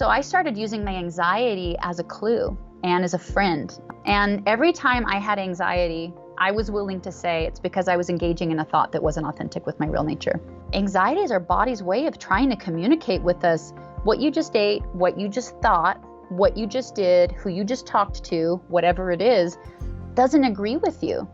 So I started using my anxiety as a clue and as a friend. And every time I had anxiety, I was willing to say it's because I was engaging in a thought that wasn't authentic with my real nature. Anxiety is our body's way of trying to communicate with us what you just ate, what you just thought, what you just did, who you just talked to, whatever it is, doesn't agree with you.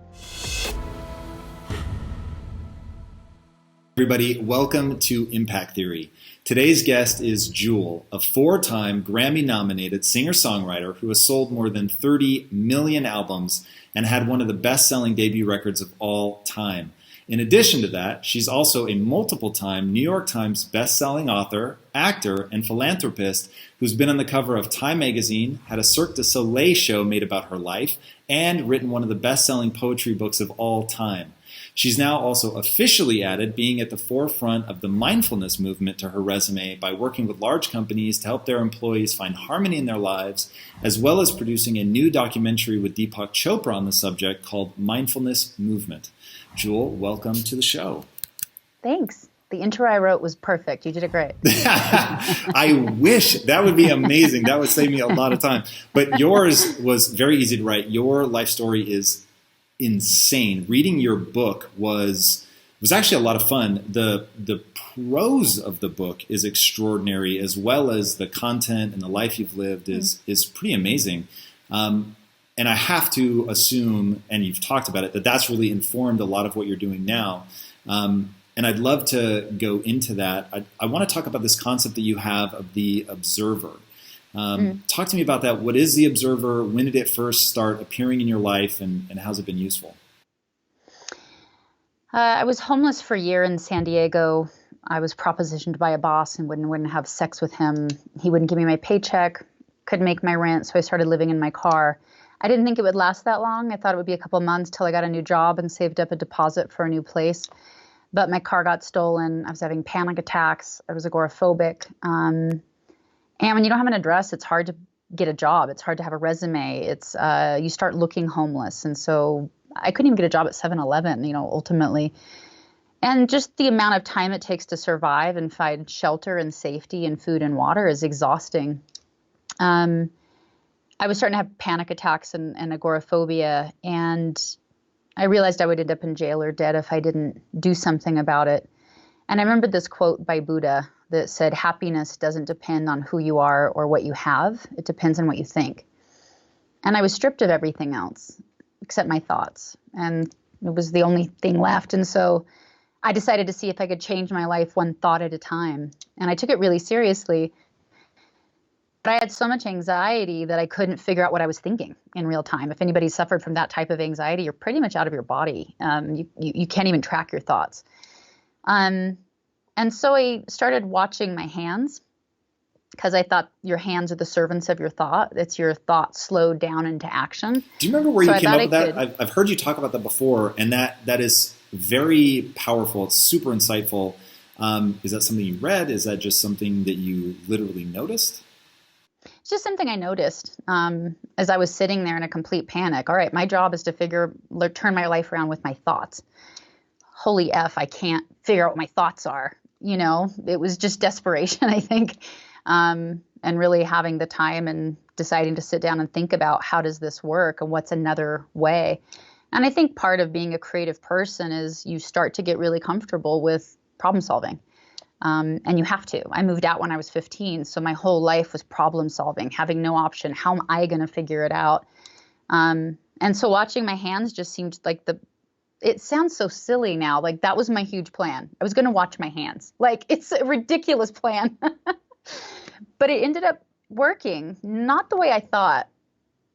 Everybody, welcome to Impact Theory. Today's guest is Jewel, a four-time Grammy-nominated singer-songwriter who has sold more than 30 million albums and had one of the best-selling debut records of all time. In addition to that, she's also a multiple-time New York Times best-selling author, actor, and philanthropist who's been on the cover of Time magazine, had a Cirque du Soleil show made about her life, and written one of the best-selling poetry books of all time. She's now also officially added being at the forefront of the mindfulness movement to her resume by working with large companies to help their employees find harmony in their lives, as well as producing a new documentary with Deepak Chopra on the subject called Mindfulness Movement. Jewel, welcome to the show. Thanks. The intro I wrote was perfect. You did it great. I wish. That would be amazing. That would save me a lot of time. But yours was very easy to write. Your life story is insane. Reading your book was actually a lot of fun. The prose of the book is extraordinary, as well as the content and the life you've lived is pretty amazing. And I have to assume, and you've talked about it, that that's really informed a lot of what you're doing now. And I'd love to go into that. I want to talk about this concept that you have of the observer. Talk to me about that. What is the observer? When did it first start appearing in your life, and how's it been useful? I was homeless for a year in San Diego. I was propositioned by a boss and wouldn't have sex with him. He wouldn't give me my paycheck, couldn't make my rent, so I started living in my car. I didn't think it would last that long. I thought it would be a couple months till I got a new job and saved up a deposit for a new place. But my car got stolen. I was having panic attacks. I was agoraphobic. And when you don't have an address, it's hard to get a job. It's hard to have a resume. It's you start looking homeless. And so I couldn't even get a job at 7-Eleven, ultimately. And just the amount of time it takes to survive and find shelter and safety and food and water is exhausting. I was starting to have panic attacks and agoraphobia, and I realized I would end up in jail or dead if I didn't do something about it. And I remembered this quote by Buddha that said, happiness doesn't depend on who you are or what you have. It depends on what you think. And I was stripped of everything else except my thoughts. And it was the only thing left. And so I decided to see if I could change my life one thought at a time. And I took it really seriously. But I had so much anxiety that I couldn't figure out what I was thinking in real time. If anybody suffered from that type of anxiety, you're pretty much out of your body. You can't even track your thoughts. And so I started watching my hands because I thought your hands are the servants of your thought. It's your thought slowed down into action. Do you remember where you came up with that? I've heard you talk about that before, and that is very powerful. It's super insightful. Is that something you read? Is that just something that you literally noticed? It's just something I noticed as I was sitting there in a complete panic. All right, my job is to turn my life around with my thoughts. Holy F, I can't figure out what my thoughts are. It was just desperation, I think, and really having the time and deciding to sit down and think about how does this work and what's another way. And I think part of being a creative person is you start to get really comfortable with problem solving. And you have to. I moved out when I was 15, so my whole life was problem solving, having no option. How am I going to figure it out? And so watching my hands just seemed like it sounds so silly now. Like that was my huge plan. I was going to watch my hands. Like it's a ridiculous plan, but it ended up working. Not the way I thought.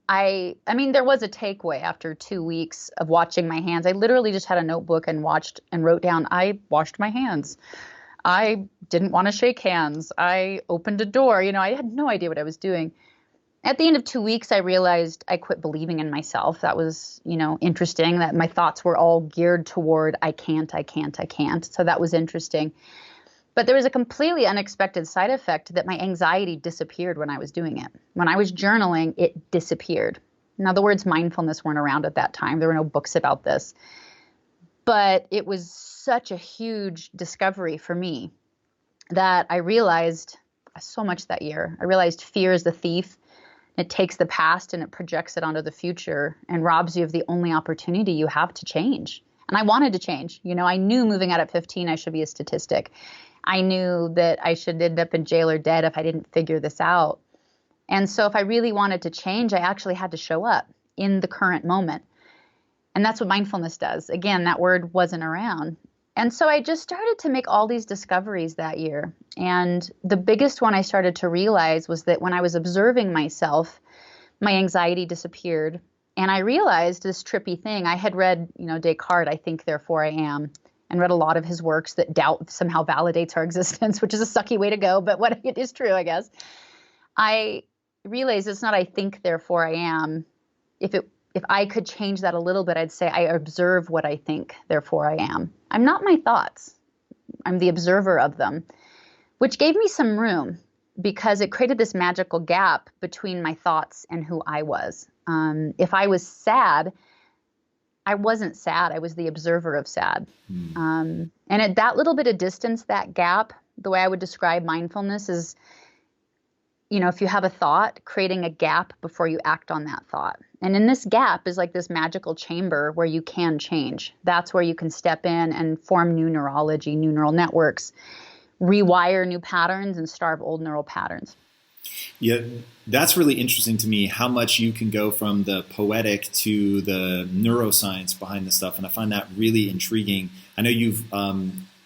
I mean, there was a takeaway after 2 weeks of watching my hands. I literally just had a notebook and wrote down, I washed my hands. I didn't want to shake hands. I opened a door. I had no idea what I was doing. At the end of 2 weeks, I realized I quit believing in myself. That was, interesting that my thoughts were all geared toward I can't. So that was interesting. But there was a completely unexpected side effect that my anxiety disappeared when I was doing it. When I was journaling, it disappeared. Now, the words mindfulness weren't around at that time. There were no books about this. But it was such a huge discovery for me that I realized so much that year. I realized fear is the thief. It takes the past and it projects it onto the future and robs you of the only opportunity you have to change. And I wanted to change. I knew moving out at 15, I should be a statistic. I knew that I should end up in jail or dead if I didn't figure this out. And so if I really wanted to change, I actually had to show up in the current moment. And that's what mindfulness does. Again, that word wasn't around. And so I just started to make all these discoveries that year. And the biggest one I started to realize was that when I was observing myself, my anxiety disappeared. And I realized this trippy thing. I had read, Descartes, I think, therefore I am, and read a lot of his works that doubt somehow validates our existence, which is a sucky way to go, but what it is true, I guess. I realized it's not I think, therefore I am. If I could change that a little bit, I'd say I observe what I think, therefore I am. I'm not my thoughts. I'm the observer of them, which gave me some room because it created this magical gap between my thoughts and who I was. If I was sad, I wasn't sad. I was the observer of sad. And at that little bit of distance, that gap, the way I would describe mindfulness is, if you have a thought, creating a gap before you act on that thought. And in this gap is like this magical chamber where you can change. That's where you can step in and form new neurology, new neural networks, rewire new patterns and starve old neural patterns. Yeah, that's really interesting to me, how much you can go from the poetic to the neuroscience behind this stuff. And I find that really intriguing. I know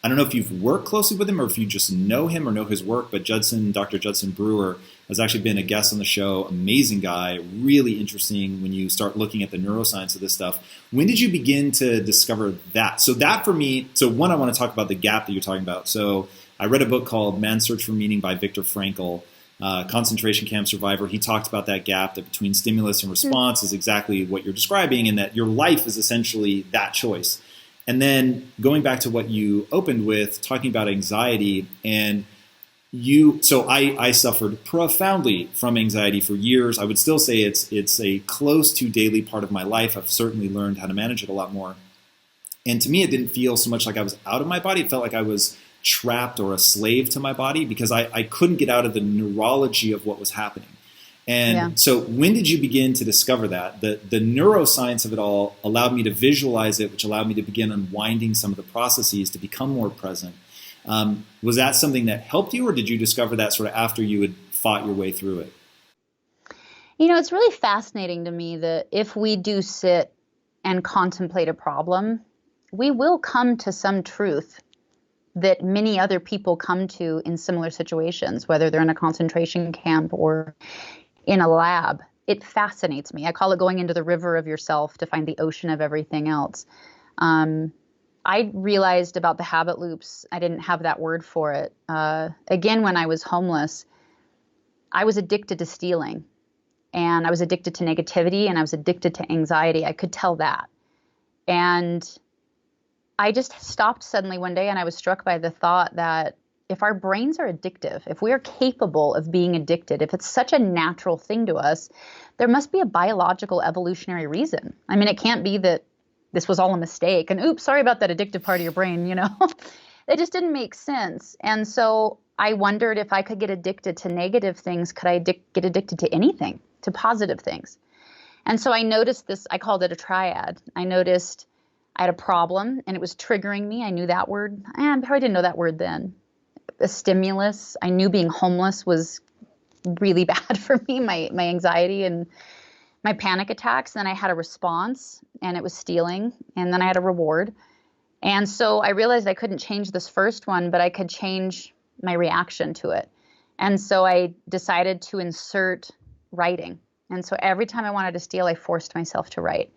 I don't know if you've worked closely with him or if you just know him or know his work, but Dr. Judson Brewer has actually been a guest on the show. Amazing guy, really interesting when you start looking at the neuroscience of this stuff. When did you begin to discover that? So that for me, one, I want to talk about the gap that you're talking about. So I read a book called Man's Search for Meaning by Viktor Frankl, concentration camp survivor. He talked about that gap that between stimulus and response is exactly what you're describing, and that your life is essentially that choice. And then going back to what you opened with, talking about anxiety, and I suffered profoundly from anxiety for years. I would still say it's a close to daily part of my life. I've certainly learned how to manage it a lot more. And to me, it didn't feel so much like I was out of my body. It felt like I was trapped or a slave to my body because I couldn't get out of the neurology of what was happening. And so when did you begin to discover that? The neuroscience of it all allowed me to visualize it, which allowed me to begin unwinding some of the processes to become more present. Was that something that helped you, or did you discover that sort of after you had fought your way through it? It's really fascinating to me that if we do sit and contemplate a problem, we will come to some truth that many other people come to in similar situations, whether they're in a concentration camp or in a lab. It fascinates me. I call it going into the river of yourself to find the ocean of everything else. I realized about the habit loops. I didn't have that word for it. Again, when I was homeless, I was addicted to stealing, and I was addicted to negativity, and I was addicted to anxiety. I could tell that. And I just stopped suddenly one day, and I was struck by the thought that if our brains are addictive, if we are capable of being addicted, if it's such a natural thing to us, there must be a biological evolutionary reason. I mean, it can't be that this was all a mistake and oops, sorry about that addictive part of your brain, It just didn't make sense. And so I wondered if I could get addicted to negative things, could I get addicted to anything, to positive things? And so I noticed this, I called it a triad. I noticed I had a problem and it was triggering me. I knew that word. I probably didn't know that word then. A stimulus. I knew being homeless was really bad for me, my anxiety and my panic attacks. Then I had a response, and it was stealing. And then I had a reward. And so I realized I couldn't change this first one, but I could change my reaction to it. And so I decided to insert writing. And so every time I wanted to steal, I forced myself to write.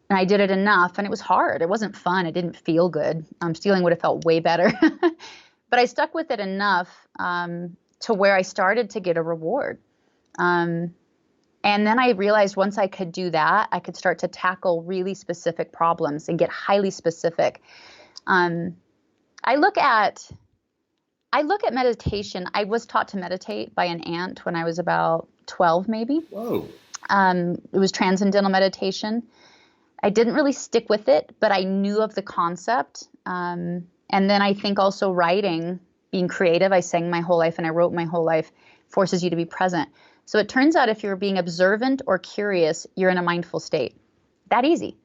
And I did it enough, and it was hard. It wasn't fun. It didn't feel good. Stealing would have felt way better. But I stuck with it enough to where I started to get a reward. And then I realized once I could do that, I could start to tackle really specific problems and get highly specific. I look at meditation. I was taught to meditate by an aunt when I was about 12, maybe. Whoa. It was transcendental meditation. I didn't really stick with it, but I knew of the concept. And then I think also writing being creative. I sang my whole life and I wrote my whole life. Forces you to be present. So it turns out if you're being observant or curious, you're in a mindful state. That easy.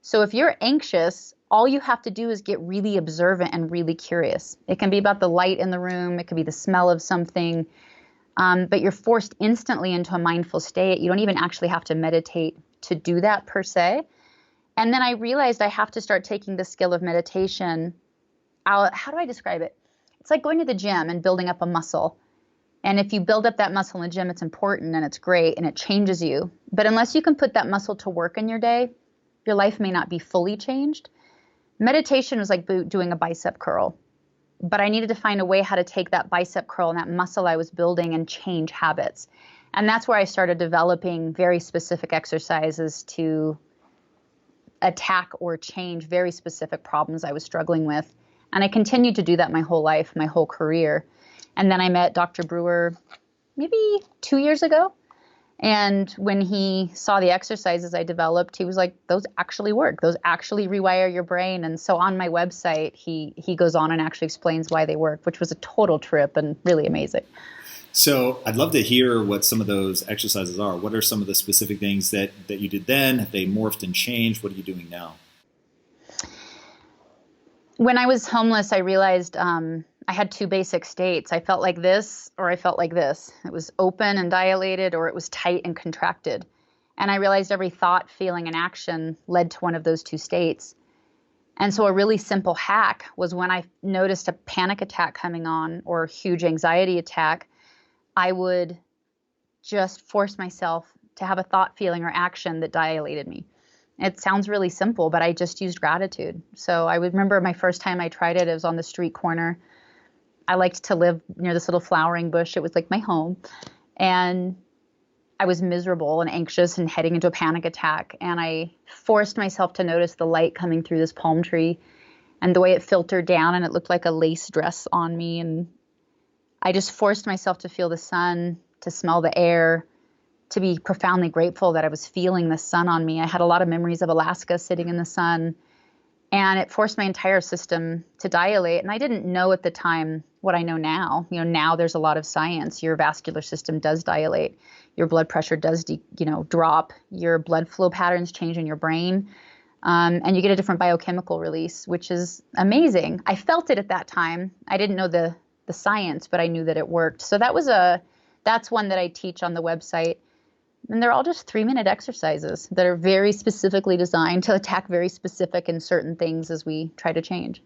So if you're anxious, all you have to do is get really observant and really curious. It can be about the light in the room. It could be the smell of something. But you're forced instantly into a mindful state. You don't even actually have to meditate to do that per se. And then I realized I have to start taking the skill of meditation out. How do I describe it? It's like going to the gym and building up a muscle. And if you build up that muscle in the gym, it's important and it's great and it changes you. But unless you can put that muscle to work in your day, your life may not be fully changed. Meditation was like doing a bicep curl. But I needed to find a way how to take that bicep curl and that muscle I was building and change habits. And that's where I started developing very specific exercises to attack or change very specific problems I was struggling with. And I continued to do that my whole life, my whole career. And then I met Dr. Brewer maybe 2 years ago. And when he saw the exercises I developed, he was like, those actually work. Those actually rewire your brain. And so on my website, he goes on and actually explains why they work, which was a total trip and really amazing. So I'd love to hear what some of those exercises are. What are some of the specific things that you did then? Have they morphed and changed? What are you doing now? When I was homeless, I realized I had two basic states. I felt like this or I felt like this. It was open and dilated or it was tight and contracted. And I realized every thought, feeling, and action led to one of those two states. And so a really simple hack was when I noticed a panic attack coming on or a huge anxiety attack, I would just force myself to have a thought, feeling, or action that dilated me. It sounds really simple, but I just used gratitude. So I would remember my first time I tried it, it was on the street corner. I liked to live near this little flowering bush. It was like my home. And I was miserable and anxious and heading into a panic attack. And I forced myself to notice the light coming through this palm tree and the way it filtered down and it looked like a lace dress on me. And I just forced myself to feel the sun, to smell the air, to be profoundly grateful that I was feeling the sun on me. I had a lot of memories of Alaska sitting in the sun, and it forced my entire system to dilate. And I didn't know at the time what I know now. Now there's a lot of science. Your vascular system does dilate. Your blood pressure does, drop. Your blood flow patterns change in your brain, and you get a different biochemical release, which is amazing. I felt it at that time. I didn't know the science, but I knew that it worked. So that's one that I teach on the website. And they're all just 3-minute exercises that are very specifically designed to attack very specific and certain things as we try to change.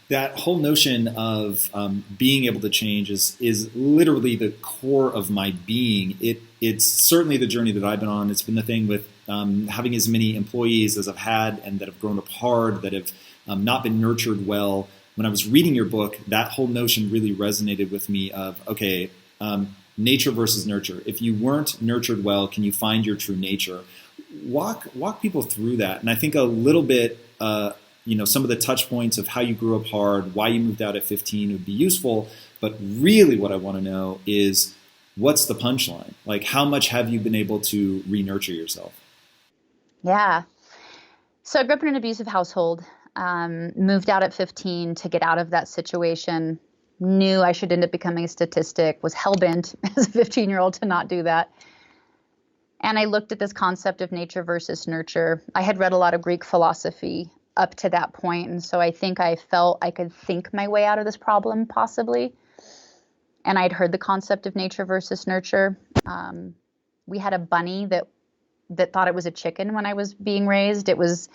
That whole notion of being able to change is literally the core of my being. It's certainly the journey that I've been on. It's been the thing with having as many employees as I've had and that have grown up hard, that have not been nurtured well. When I was reading your book, that whole notion really resonated with me of, okay, nature versus nurture. If you weren't nurtured well, can you find your true nature? Walk people through that. And I think a little bit, some of the touch points of how you grew up hard, why you moved out at 15 would be useful. But really what I want to know is, what's the punchline? Like, how much have you been able to re-nurture yourself? Yeah. So I grew up in an abusive household, moved out at 15 to get out of that situation. Knew I should end up becoming a statistic, was hell-bent as a 15-year-old to not do that. And I looked at this concept of nature versus nurture. I had read a lot of Greek philosophy up to that point, and so I think I felt I could think my way out of this problem, possibly. And I'd heard the concept of nature versus nurture. We had a bunny that thought it was a chicken when I was being raised. It was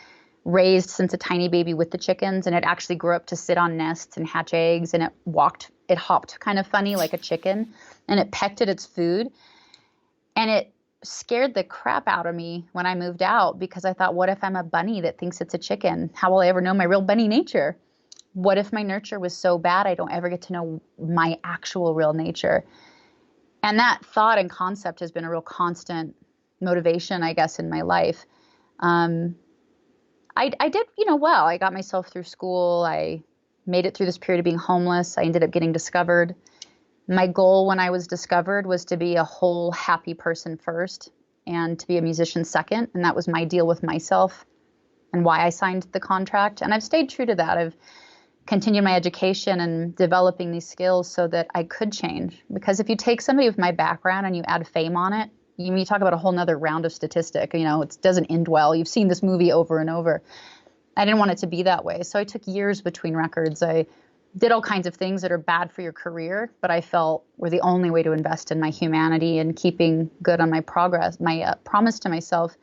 raised since a tiny baby with the chickens, and it actually grew up to sit on nests and hatch eggs, and it hopped kind of funny like a chicken, and it pecked at its food. And it scared the crap out of me when I moved out, because I thought, what if I'm a bunny that thinks it's a chicken? How will I ever know my real bunny nature? What if my nurture was so bad I don't ever get to know my actual real nature? And that thought and concept has been a real constant motivation, I guess, in my life. I did, well. I got myself through school. I made it through this period of being homeless. I ended up getting discovered. My goal when I was discovered was to be a whole, happy person first and to be a musician second. And that was my deal with myself and why I signed the contract. And I've stayed true to that. I've continued my education and developing these skills so that I could change. Because if you take somebody with my background and you add fame on it, you talk about a whole nother round of statistic. It doesn't end well. You've seen this movie over and over. I didn't want it to be that way. So I took years between records. I did all kinds of things that are bad for your career, but I felt were the only way to invest in my humanity and keeping good on my progress, my promise to myself.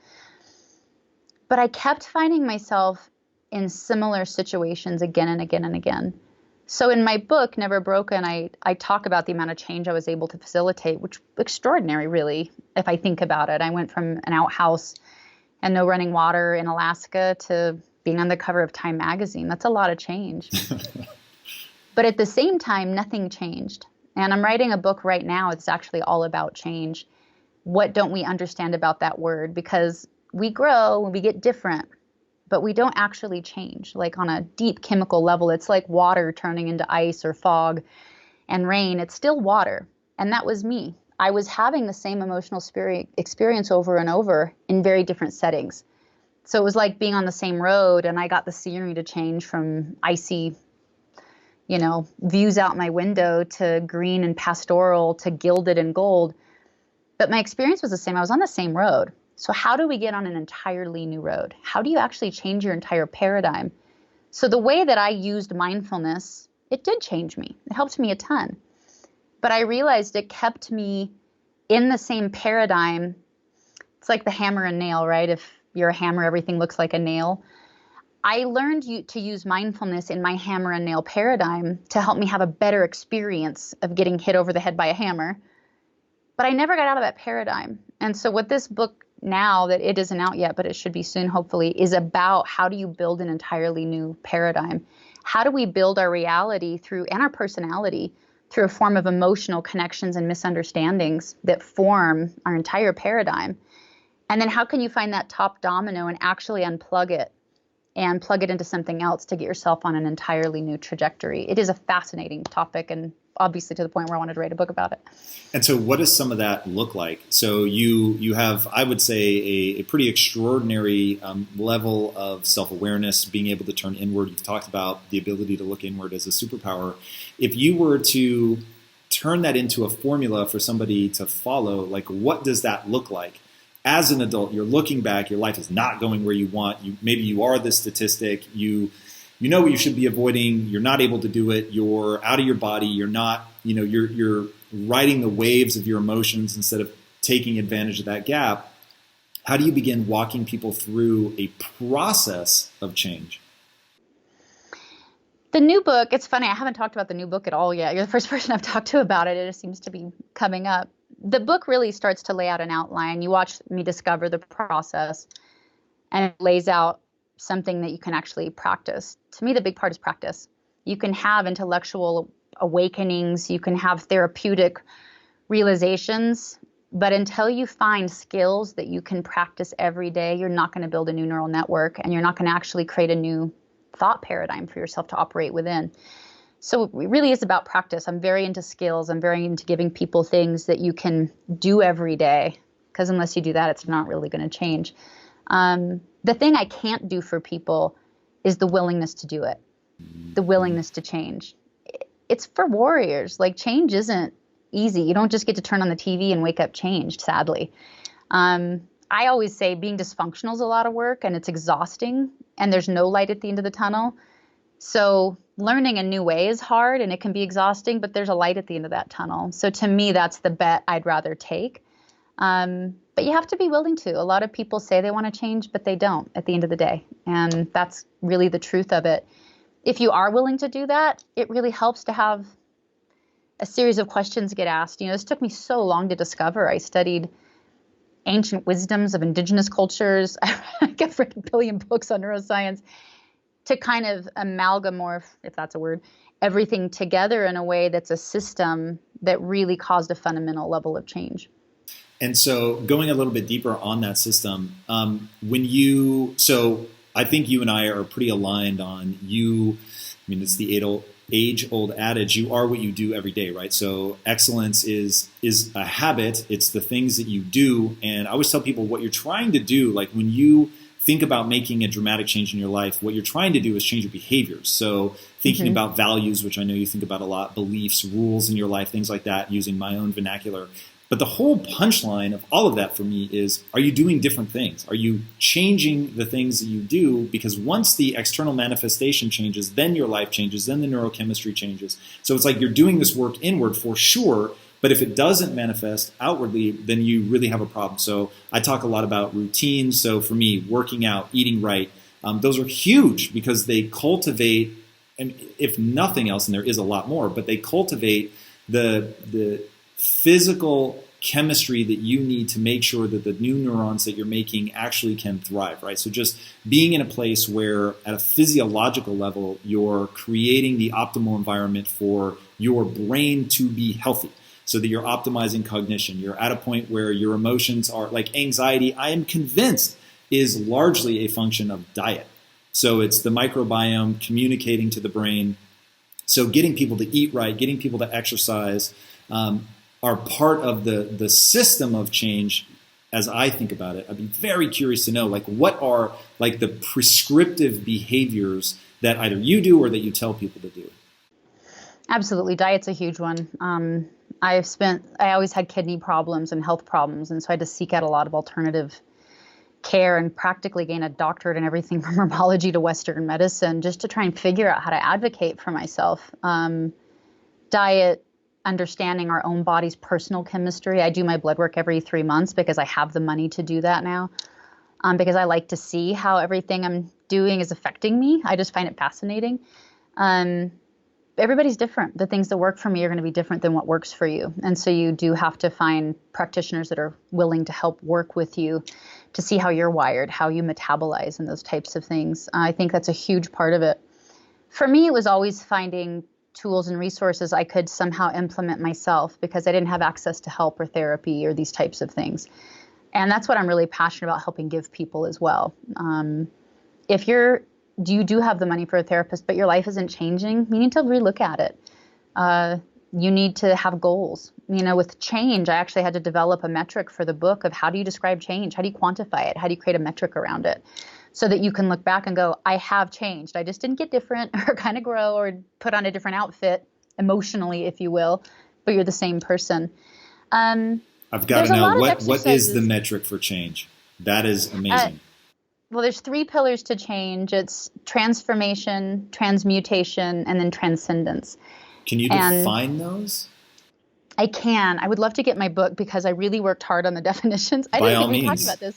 But I kept finding myself in similar situations again and again and again. So in my book, Never Broken, I talk about the amount of change I was able to facilitate, which was extraordinary, really, if I think about it. I went from an outhouse and no running water in Alaska to being on the cover of Time magazine. That's a lot of change. But at the same time, nothing changed. And I'm writing a book right now. It's actually all about change. What don't we understand about that word? Because we grow and we get different, but we don't actually change. Like on a deep chemical level, it's like water turning into ice or fog and rain. It's still water. And that was me. I was having the same emotional experience over and over in very different settings. So it was like being on the same road, and I got the scenery to change from icy, views out my window to green and pastoral to gilded and gold. But my experience was the same. I was on the same road. So how do we get on an entirely new road? How do you actually change your entire paradigm? So the way that I used mindfulness, it did change me. It helped me a ton. But I realized it kept me in the same paradigm. It's like the hammer and nail, right? If you're a hammer, everything looks like a nail. I learned to use mindfulness in my hammer and nail paradigm to help me have a better experience of getting hit over the head by a hammer. But I never got out of that paradigm. And so what this book now, that it isn't out yet, but it should be soon, hopefully, is about how do you build an entirely new paradigm? How do we build our reality and our personality through a form of emotional connections and misunderstandings that form our entire paradigm? And then how can you find that top domino and actually unplug it and plug it into something else to get yourself on an entirely new trajectory? It is a fascinating topic, and obviously to the point where I wanted to write a book about it. And so what does some of that look like? So you have, I would say, a pretty extraordinary level of self-awareness, being able to turn inward. You've talked about the ability to look inward as a superpower. If you were to turn that into a formula for somebody to follow, like what does that look like? As an adult, you're looking back, your life is not going where you want. Maybe you are this statistic. You know what you should be avoiding. You're not able to do it. You're out of your body. You're not, you're riding the waves of your emotions instead of taking advantage of that gap. How do you begin walking people through a process of change? The new book, it's funny, I haven't talked about the new book at all yet. You're the first person I've talked to about it. It just seems to be coming up. The book really starts to lay out an outline. You watch me discover the process, and it lays out something that you can actually practice. To me, the big part is practice. You can have intellectual awakenings, you can have therapeutic realizations, but until you find skills that you can practice every day, you're not going to build a new neural network, and you're not going to actually create a new thought paradigm for yourself to operate within. So it really is about practice. I'm very into skills. I'm very into giving people things that you can do every day, because unless you do that, it's not really going to change. The thing I can't do for people is the willingness to do it, the willingness to change. It's for warriors. Like, change isn't easy. You don't just get to turn on the TV and wake up changed, sadly. I always say being dysfunctional is a lot of work, and it's exhausting, and there's no light at the end of the tunnel. So learning a new way is hard, and it can be exhausting, but there's a light at the end of that tunnel. So to me, that's the bet I'd rather take. But you have to be willing to. A lot of people say they want to change, but they don't at the end of the day. And that's really the truth of it. If you are willing to do that, it really helps to have a series of questions get asked. This took me so long to discover. I studied ancient wisdoms of indigenous cultures. I've read a billion books on neuroscience to kind of amalgamorph, if that's a word, everything together in a way that's a system that really caused a fundamental level of change. And so going a little bit deeper on that system, so I think you and I are pretty aligned on it's the age-old adage, you are what you do every day, right? So excellence is a habit. It's the things that you do. And I always tell people what you're trying to do, like when you think about making a dramatic change in your life, what you're trying to do is change your behaviors. So thinking about values, which I know you think about a lot, beliefs, rules in your life, things like that, using my own vernacular. But the whole punchline of all of that for me is, are you doing different things? Are you changing the things that you do? Because once the external manifestation changes, then your life changes, then the neurochemistry changes. So it's like you're doing this work inward for sure, but if it doesn't manifest outwardly, then you really have a problem. So I talk a lot about routines. So for me, working out, eating right, those are huge because they cultivate, and if nothing else, and there is a lot more, but they cultivate the physical chemistry that you need to make sure that the new neurons that you're making actually can thrive, right? So just being in a place where at a physiological level, you're creating the optimal environment for your brain to be healthy so that you're optimizing cognition. You're at a point where your emotions are like anxiety, I am convinced, is largely a function of diet. So it's the microbiome communicating to the brain. So getting people to eat right, getting people to exercise, are part of the system of change as I think about it. I'd be very curious to know, like, what are like the prescriptive behaviors that either you do or that you tell people to do? Absolutely. Diet's a huge one. I always had kidney problems and health problems. And so I had to seek out a lot of alternative care and practically gain a doctorate in everything from herbology to Western medicine just to try and figure out how to advocate for myself. Diet, understanding our own body's personal chemistry. I do my blood work every 3 months because I have the money to do that now, because I like to see how everything I'm doing is affecting me. I just find it fascinating. Everybody's different. The things that work for me are going to be different than what works for you. And so you do have to find practitioners that are willing to help work with you to see how you're wired, how you metabolize, and those types of things. I think that's a huge part of it. For me, it was always finding tools and resources I could somehow implement myself because I didn't have access to help or therapy or these types of things. And that's what I'm really passionate about, helping give people as well. If you do have the money for a therapist, but your life isn't changing, you need to relook at it. You need to have goals. With change, I actually had to develop a metric for the book of how do you describe change? How do you quantify it? How do you create a metric around it? So that you can look back and go, I have changed. I just didn't get different or kind of grow or put on a different outfit emotionally, if you will, but you're the same person. I've got to know, what is the metric for change? That is amazing. Well, there's 3 pillars to change. It's transformation, transmutation, and then transcendence. Can you define those? I can. I would love to get my book because I really worked hard on the definitions. I By didn't all think we means. talked about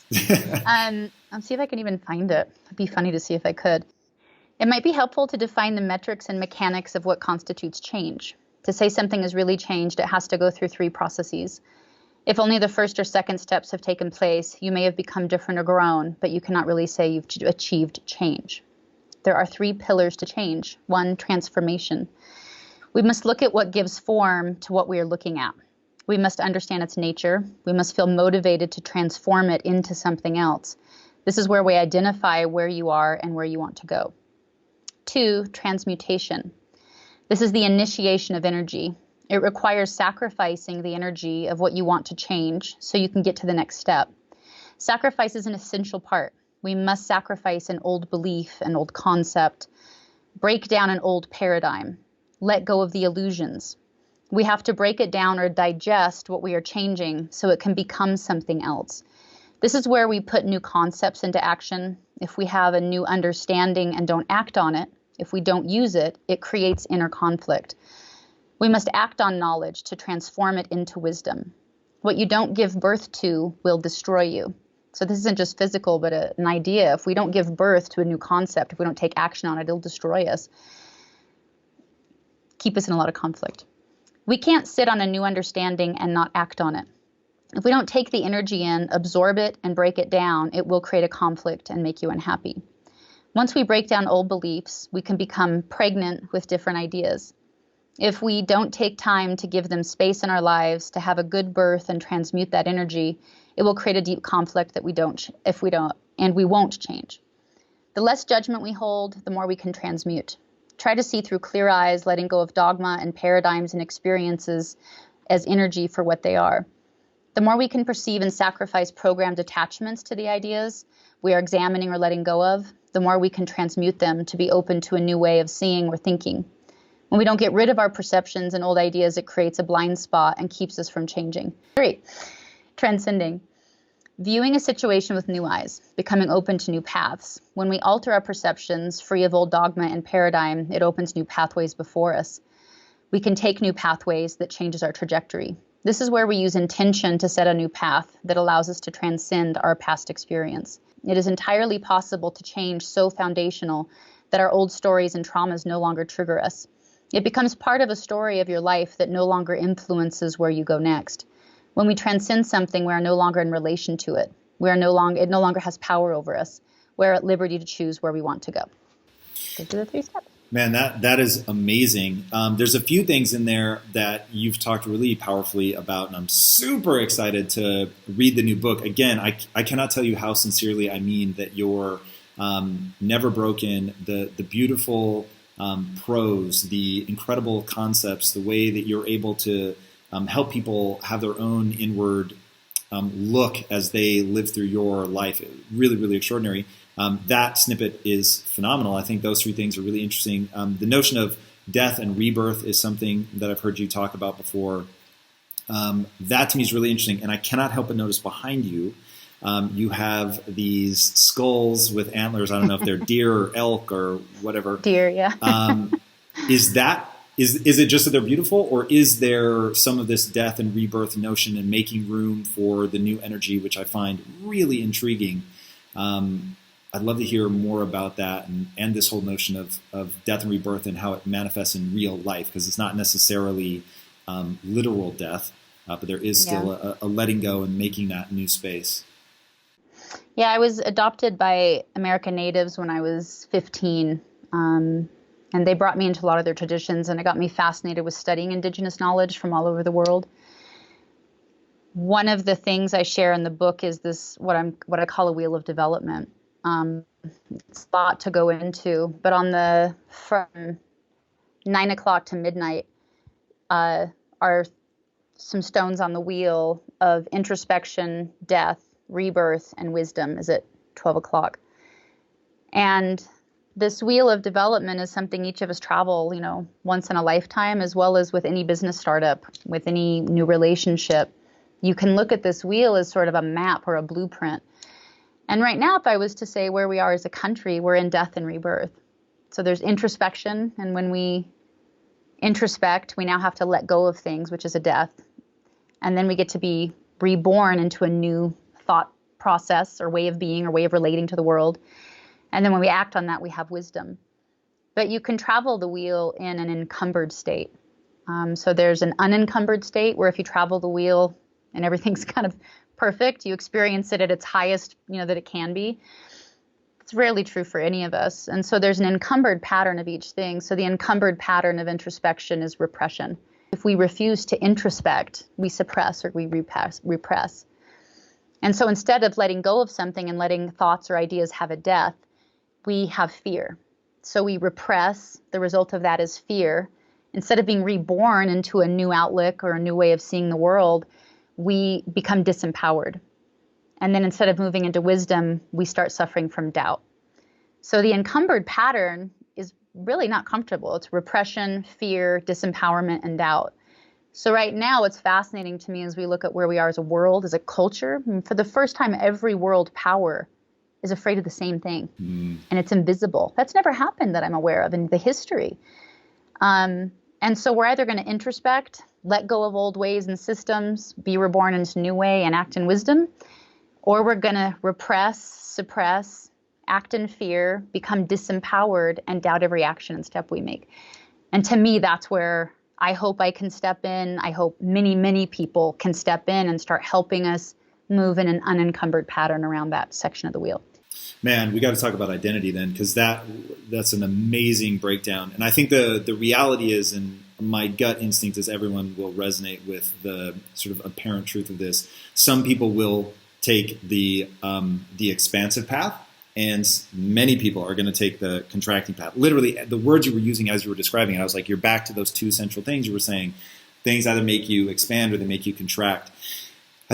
this. I'll see if I can even find it. It'd be funny to see if I could. It might be helpful to define the metrics and mechanics of what constitutes change. To say something has really changed, it has to go through 3 processes. If only the first or second steps have taken place, you may have become different or grown, but you cannot really say you've achieved change. There are 3 pillars to change. 1, transformation. We must look at what gives form to what we are looking at. We must understand its nature. We must feel motivated to transform it into something else. This is where we identify where you are and where you want to go. 2, transmutation. This is the initiation of energy. It requires sacrificing the energy of what you want to change so you can get to the next step. Sacrifice is an essential part. We must sacrifice an old belief, an old concept, break down an old paradigm, let go of the illusions. We have to break it down or digest what we are changing so it can become something else. This is where we put new concepts into action. If we have a new understanding and don't act on it, if we don't use it, it creates inner conflict. We must act on knowledge to transform it into wisdom. What you don't give birth to will destroy you. So this isn't just physical, but an idea. If we don't give birth to a new concept, if we don't take action on it, it'll destroy us. Keep us in a lot of conflict. We can't sit on a new understanding and not act on it. If we don't take the energy in, absorb it, and break it down, it will create a conflict and make you unhappy. Once we break down old beliefs, we can become pregnant with different ideas. If we don't take time to give them space in our lives, to have a good birth and transmute that energy, it will create a deep conflict that we won't change. The less judgment we hold, the more we can transmute. Try to see through clear eyes, letting go of dogma and paradigms and experiences as energy for what they are. The more we can perceive and sacrifice programmed attachments to the ideas we are examining or letting go of, the more we can transmute them to be open to a new way of seeing or thinking. When we don't get rid of our perceptions and old ideas, it creates a blind spot and keeps us from changing. 3, transcending. Viewing a situation with new eyes, becoming open to new paths. When we alter our perceptions, free of old dogma and paradigm, it opens new pathways before us. We can take new pathways that changes our trajectory. This is where we use intention to set a new path that allows us to transcend our past experience. It is entirely possible to change so foundational that our old stories and traumas no longer trigger us. It becomes part of a story of your life that no longer influences where you go next. When we transcend something, we are no longer in relation to it. It no longer has power over us. We're at liberty to choose where we want to go. Those are the 3 steps. Man, that is amazing. There's a few things in there that you've talked really powerfully about, and I'm super excited to read the new book. Again, I cannot tell you how sincerely I mean that you're never broken, the beautiful prose, the incredible concepts, the way that you're able to help people have their own inward look as they live through your life. Really, really extraordinary. That snippet is phenomenal. I think those 3 things are really interesting. The notion of death and rebirth is something that I've heard you talk about before. That to me is really interesting. And I cannot help but notice behind you, you have these skulls with antlers. I don't know if they're deer or elk or whatever. Deer, yeah. Is it just that they're beautiful, or is there some of this death and rebirth notion and making room for the new energy, which I find really intriguing? I'd love to hear more about that and this whole notion of death and rebirth and how it manifests in real life, because it's not necessarily literal death, but there is still a letting go and making that new space. Yeah, I was adopted by American natives when I was 15, and they brought me into a lot of their traditions, and it got me fascinated with studying indigenous knowledge from all over the world. One of the things I share in the book is this, what I call a wheel of development. It's a lot to go into, but from 9 o'clock to midnight are some stones on the wheel of introspection, death, rebirth, and wisdom is at 12 o'clock. And this wheel of development is something each of us travel, once in a lifetime, as well as with any business startup, with any new relationship. You can look at this wheel as sort of a map or a blueprint. And right now, if I was to say where we are as a country, we're in death and rebirth. So there's introspection, and when we introspect, we now have to let go of things, which is a death. And then we get to be reborn into a new thought process or way of being or way of relating to the world. And then when we act on that, we have wisdom. But you can travel the wheel in an encumbered state. So there's an unencumbered state where if you travel the wheel and everything's kind of perfect, you experience it at its highest, that it can be. It's rarely true for any of us. And so there's an encumbered pattern of each thing. So the encumbered pattern of introspection is repression. If we refuse to introspect, we suppress or we repress. And so instead of letting go of something and letting thoughts or ideas have a death, we have fear. So we repress. The result of that is fear. Instead of being reborn into a new outlook or a new way of seeing the world, we become disempowered. And then instead of moving into wisdom, we start suffering from doubt. So the encumbered pattern is really not comfortable. It's repression, fear, disempowerment, and doubt. So right now, what's fascinating to me as we look at where we are as a world, as a culture, for the first time, every world power is afraid of the same thing. And it's invisible. That's never happened that I'm aware of in the history. And so we're either going to introspect, let go of old ways and systems, be reborn into a new way, and act in wisdom, or we're going to repress, suppress, act in fear, become disempowered, and doubt every action and step we make. And to me, that's where I hope I can step in. I hope many, many people can step in and start helping us move in an unencumbered pattern around that section of the wheel. Man, we got to talk about identity then, because that's an amazing breakdown. And I think the reality is, and my gut instinct is everyone will resonate with the sort of apparent truth of this. Some people will take the expansive path, and many people are going to take the contracting path. Literally, the words you were using as you were describing it, I was like, you're back to those two central things you were saying. Things either make you expand or they make you contract.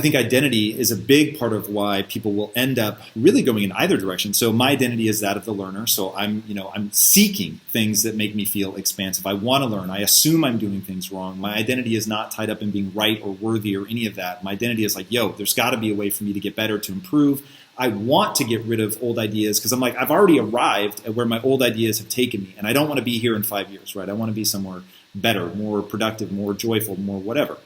I think identity is a big part of why people will end up really going in either direction. So my identity is that of the learner. So I'm seeking things that make me feel expansive. I want to learn. I assume I'm doing things wrong. My identity is not tied up in being right or worthy or any of that. My identity is like, there's got to be a way for me to get better, to improve. I want to get rid of old ideas because I'm like, I've already arrived at where my old ideas have taken me, and I don't want to be here in 5 years, right? I want to be somewhere better, more productive, more joyful, more whatever.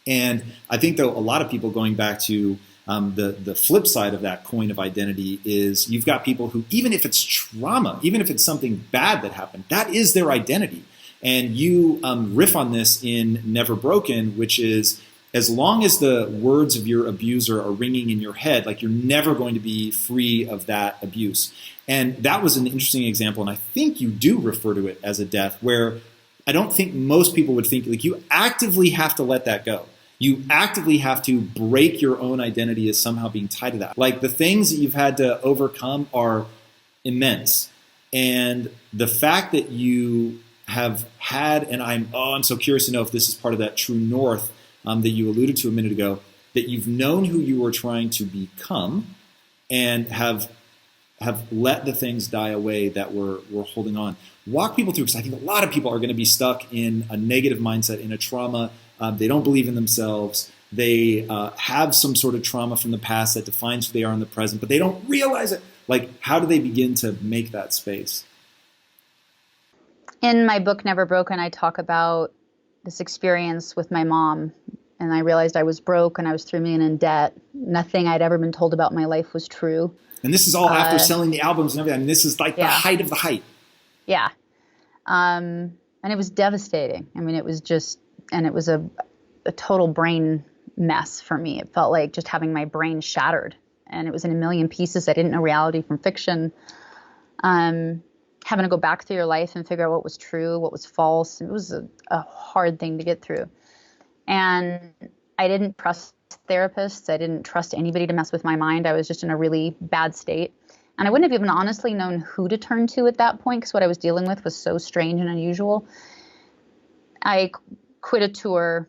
And I think, though, a lot of people, going back to the flip side of that coin of identity, is you've got people who, even if it's trauma, even if it's something bad that happened, that is their identity. And you riff on this in Never Broken, which is, as long as the words of your abuser are ringing in your head, like, you're never going to be free of that abuse. And that was an interesting example, and I think you do refer to it as a death, where I don't think most people would think, like, you actively have to let that go. You actively have to break your own identity as somehow being tied to that. Like, the things that you've had to overcome are immense. And the fact that you have had, and I'm so curious to know if this is part of that true north that you alluded to a minute ago, that you've known who you were trying to become and have let the things die away that were holding on. Walk people through, because I think a lot of people are going to be stuck in a negative mindset, in a trauma. They don't believe in themselves. They have some sort of trauma from the past that defines who they are in the present, but they don't realize it. Like, how do they begin to make that space? In my book, Never Broken, I talk about this experience with my mom, and I realized I was broke and I was $3 million in debt. Nothing I'd ever been told about my life was true. And this is all after selling the albums and everything. I mean, this is like the height of the height. Yeah. And it was devastating. I mean, it was a total brain mess for me. It felt like just having my brain shattered, and it was in a million pieces. I didn't know reality from fiction. Having to go back through your life and figure out what was true, what was false. It was a hard thing to get through. And I didn't trust therapists. I didn't trust anybody to mess with my mind. I was just in a really bad state. And I wouldn't have even honestly known who to turn to at that point, because what I was dealing with was so strange and unusual. I quit a tour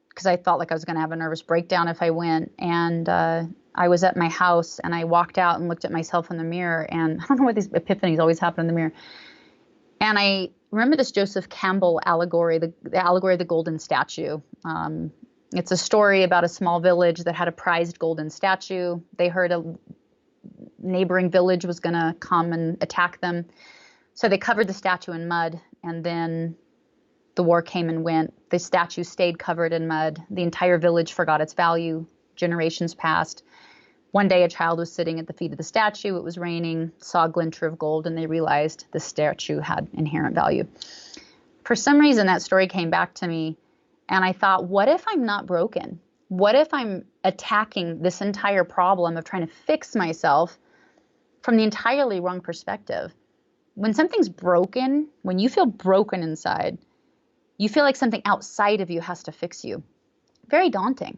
because I felt like I was going to have a nervous breakdown if I went. And I was at my house, and I walked out and looked at myself in the mirror, and I don't know why these epiphanies always happen in the mirror. And I remember this Joseph Campbell allegory, the allegory of the golden statue. It's a story about a small village that had a prized golden statue. They heard a neighboring village was going to come and attack them. So they covered the statue in mud, and then the war came and went. The statue stayed covered in mud. The entire village forgot its value. Generations passed. One day, a child was sitting at the feet of the statue. It was raining, saw a glinter of gold, and they realized the statue had inherent value. For some reason, that story came back to me, and I thought, what if I'm not broken? What if I'm attacking this entire problem of trying to fix myself from the entirely wrong perspective? When something's broken, when you feel broken inside, you feel like something outside of you has to fix you. Very daunting.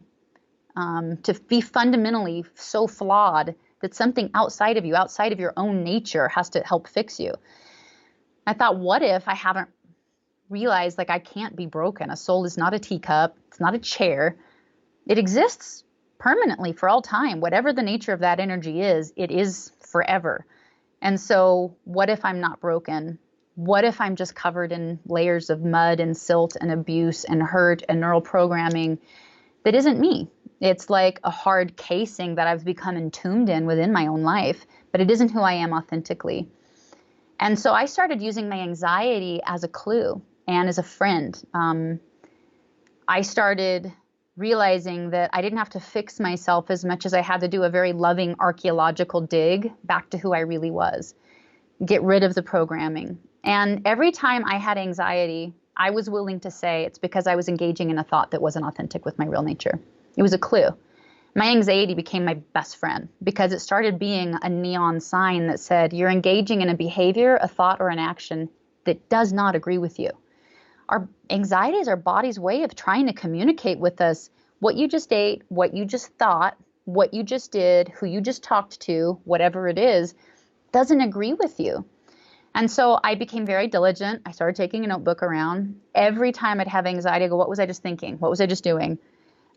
To be fundamentally so flawed that something outside of you, outside of your own nature, has to help fix you. I thought, what if I haven't realized, like, I can't be broken? A soul is not a teacup. It's not a chair. It exists permanently for all time. Whatever the nature of that energy is, it is forever. And so what if I'm not broken? What if I'm just covered in layers of mud and silt and abuse and hurt and neural programming that isn't me? It's like a hard casing that I've become entombed in within my own life, but it isn't who I am authentically. And so I started using my anxiety as a clue and as a friend. I started realizing that I didn't have to fix myself as much as I had to do a very loving archaeological dig back to who I really was, get rid of the programming. And every time I had anxiety, I was willing to say it's because I was engaging in a thought that wasn't authentic with my real nature. It was a clue. My anxiety became my best friend because it started being a neon sign that said, you're engaging in a behavior, a thought, or an action that does not agree with you. Our anxiety is our body's way of trying to communicate with us what you just ate, what you just thought, what you just did, who you just talked to, whatever it is, doesn't agree with you. And so I became very diligent. I started taking a notebook around. Every time I'd have anxiety, I go, what was I just thinking? What was I just doing?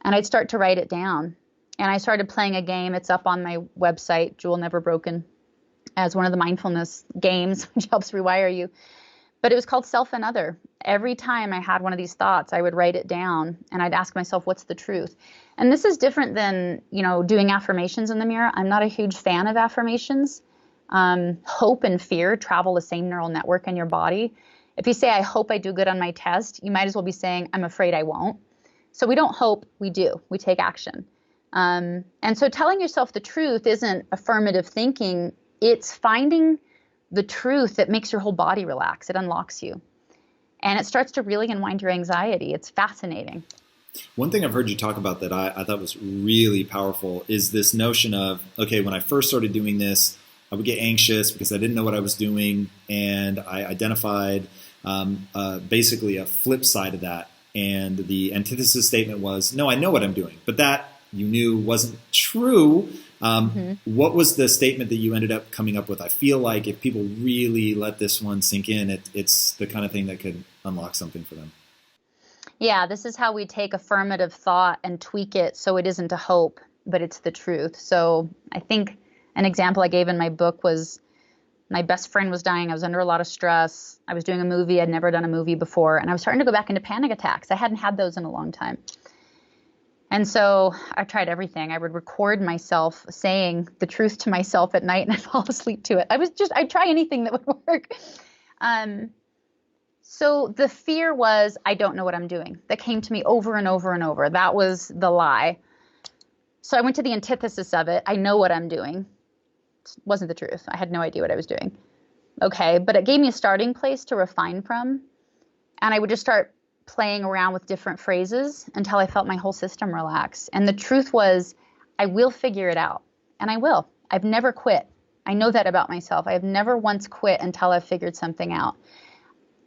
And I'd start to write it down. And I started playing a game. It's up on my website, Jewel Never Broken, as one of the mindfulness games, which helps rewire you. But it was called Self and Other. Every time I had one of these thoughts, I would write it down and I'd ask myself, what's the truth? And this is different than, doing affirmations in the mirror. I'm not a huge fan of affirmations. Hope and fear travel the same neural network in your body. If you say, I hope I do good on my test, you might as well be saying, I'm afraid I won't. So we don't hope, we do. We take action. And so telling yourself the truth isn't affirmative thinking. It's finding the truth that makes your whole body relax. It unlocks you. And it starts to really unwind your anxiety. It's fascinating. One thing I've heard you talk about that I thought was really powerful is this notion of, okay, when I first started doing this, I would get anxious because I didn't know what I was doing. And I identified basically a flip side of that. And the antithesis statement was, no, I know what I'm doing. But that you knew wasn't true. What was the statement that you ended up coming up with? I feel like if people really let this one sink in, it's the kind of thing that could unlock something for them. Yeah, this is how we take affirmative thought and tweak it so it isn't a hope, but it's the truth. So I think an example I gave in my book was my best friend was dying. I was under a lot of stress. I was doing a movie. I'd never done a movie before. And I was starting to go back into panic attacks. I hadn't had those in a long time. And so I tried everything. I would record myself saying the truth to myself at night and I'd fall asleep to it. I'd try anything that would work. So the fear was, I don't know what I'm doing. That came to me over and over and over. That was the lie. So I went to the antithesis of it. I know what I'm doing. It wasn't the truth. I had no idea what I was doing. Okay, but it gave me a starting place to refine from. And I would just start playing around with different phrases until I felt my whole system relax. And the truth was, I will figure it out. And I will. I've never quit. I know that about myself. I have never once quit until I've figured something out.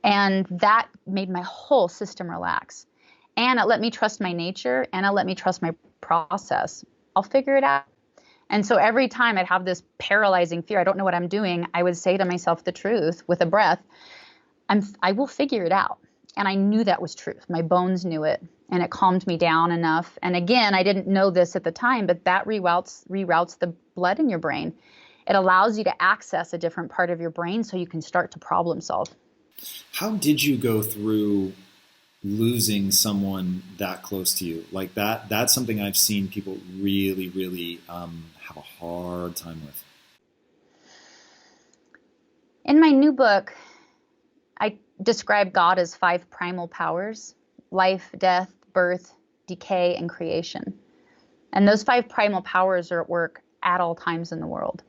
And that made my whole system relax. And it let me trust my nature and it let me trust my process. I'll figure it out. And so every time I'd have this paralyzing fear, I don't know what I'm doing, I would say to myself the truth with a breath, I will figure it out. And I knew that was truth. My bones knew it, and it calmed me down enough. And again, I didn't know this at the time, but that reroutes the blood in your brain. It allows you to access a different part of your brain so you can start to problem solve. How did you go through losing someone that close to you? Like that's something I've seen people really, really have a hard time with. In my new book, I describe God as 5 primal powers: life, death, birth, decay, and creation. And those 5 primal powers are at work at all times in the world.